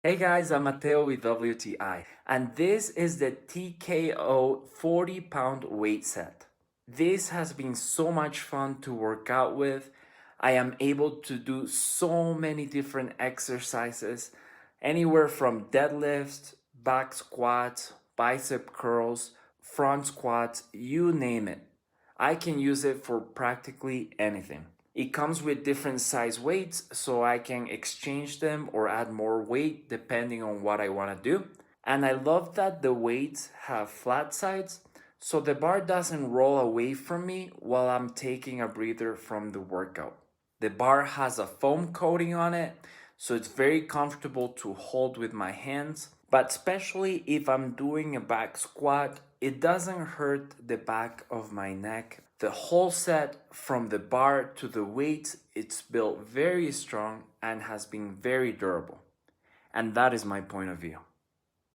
Hey guys, I'm Matteo with WTI, and this is the TKO 40-pound weight set. This has been so much fun to work out with. I am able to do so many different exercises, anywhere from deadlifts, back squats, bicep curls, front squats, you name it. I can use it for practically anything. It comes with different size weights, so I can exchange them or add more weight depending on what I want to do. And I love that the weights have flat sides, so the bar doesn't roll away from me while I'm taking a breather from the workout. The bar has a foam coating on it, so it's very comfortable to hold with my hands. But especially if I'm doing a back squat, it doesn't hurt the back of my neck. The whole set, from the bar to the weights, it's built very strong and has been very durable. And that is my point of view.